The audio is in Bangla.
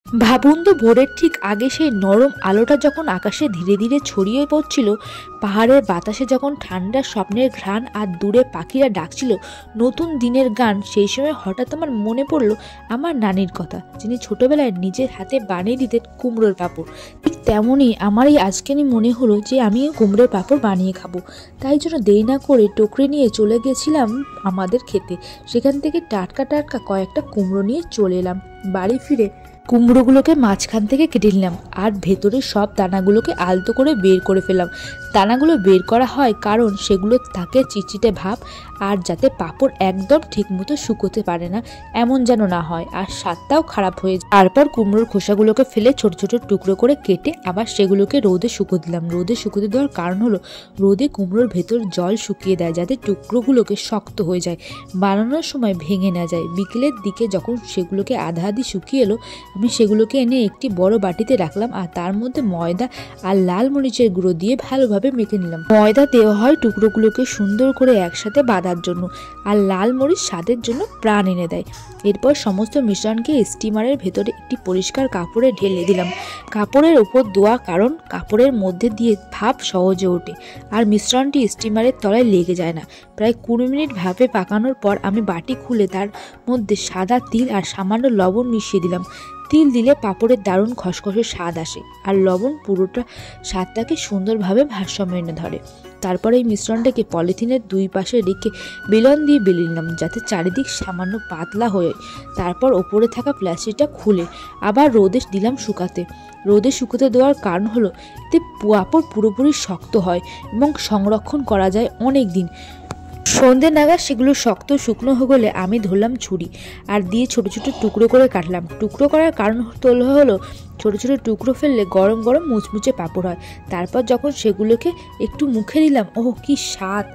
ভাবুন তো, ভোরের ঠিক আগে সেই নরম আলোটা যখন আকাশে ধীরে ধীরে ছড়িয়ে পড়ছিল, পাহাড়ের বাতাসে যখন ঠান্ডা স্বপ্নের ঘ্রাণ আর দূরে পাখিরা ডাকছিল নতুন দিনের গান, সেই সময় হঠাৎ আমার মনে পড়ল আমার নানির কথা, যিনি ছোটবেলায় নিজের হাতে বানিয়ে দিতেন কুমড়োর পাঁপড়। ঠিক তেমনই আমার এই আজকেরই মনে হলো যে আমিও কুমড়োর পাঁপড় বানিয়ে খাবো। তাই জন্য দেরি না করে টুকরে নিয়ে চলে গেছিলাম আমাদের খেতে। সেখান থেকে টাটকা টাটকা কয়েকটা কুমড়ো নিয়ে চলে এলাম। বাড়ি ফিরে কুমড়োগুলোকে মাঝখান থেকে কেটে নিলাম আর ভেতরের সব দানাগুলোকে আলতো করে বের করে ফেললাম। দানাগুলো বের করা হয় কারণ সেগুলো থাকে চিটচিটে ভাব, আর যাতে পাঁপড় একদম ঠিকমতো শুকোতে পারে না এমন যেন না হয়, আর স্বাদটাও খারাপ হয়ে যায়। তারপর কুমড়োর খোসাগুলোকে ফেলে ছোট ছোট টুকরো করে কেটে আবার সেগুলোকে রোদে শুকো দিলাম। রোদে শুকোতে দেওয়ার কারণ হলো রোদে কুমড়োর ভেতর জল শুকিয়ে দেয়, যাতে টুকরোগুলোকে শক্ত হয়ে যায়, বানানোর সময় ভেঙে না যায়। বিকেলের দিকে যখন সেগুলোকে আধা আধি শুকিয়ে এলো, আমি সেগুলোকে এনে একটি বড় বাটিতে রাখলাম আর তার মধ্যে ময়দা আর লাল মরিচের গুঁড়ো দিয়ে ভালোভাবে মেখে নিলাম। ময়দা দেওয়া হয় টুকরোগুলোকে সুন্দর করে একসাথে বাঁধার জন্য, আর লাল মরিচ স্বাদের জন্য প্রাণ এনে দেয়। এরপর সমস্ত মিশ্রণকে স্টিমারের ভেতরে একটি পরিষ্কার কাপড়ে ঢেলে দিলাম। কাপড়ের ওপর দেওয়া কারণ কাপড়ের মধ্যে দিয়ে ভাপ সহজে ওঠে আর মিশ্রণটি স্টিমারের তলায় লেগে যায় না। প্রায় 20 মিনিট ভাপে পাকানোর পর আমি বাটি খুলে তার মধ্যে সাদা তিল আর সামান্য লবণ মিশিয়ে দিলাম। তিল দিলে পাঁপড়ের দারুণ খসখসে স্বাদ আসে, আর লবণ পুরোটা স্বাদটাকে সুন্দরভাবে ভারসাম্য এনে ধরে। তারপরে এই মিশ্রণটাকে পলিথিনের দুই পাশে রেখে বেলন দিয়ে বেলে নিলাম, যাতে চারিদিক সামান্য পাতলা হয়ে। তারপর ওপরে থাকা প্লাস্টিকটা খুলে আবার রোদে দিলাম শুকাতে। রোদে শুকোতে দেওয়ার কারণ হলো এতে পাঁপড় পুরোপুরি শক্ত হয় এবং সংরক্ষণ করা যায় অনেক দিন। সন্ধ্যে নাগাদ সেগুলো শক্ত শুকনো হয়ে গেলে আমি ধরলাম ছুরি আর দিয়ে ছোট ছোট টুকরো করে কাটলাম। টুকরো করার কারণ হলো ছোট ছোট টুকরো ফেললে গরম গরম মুচমুচে পাঁপড় হয়। তারপর যখন সেগুলোকে একটু মুখে দিলাম, ওহ কি স্বাদ!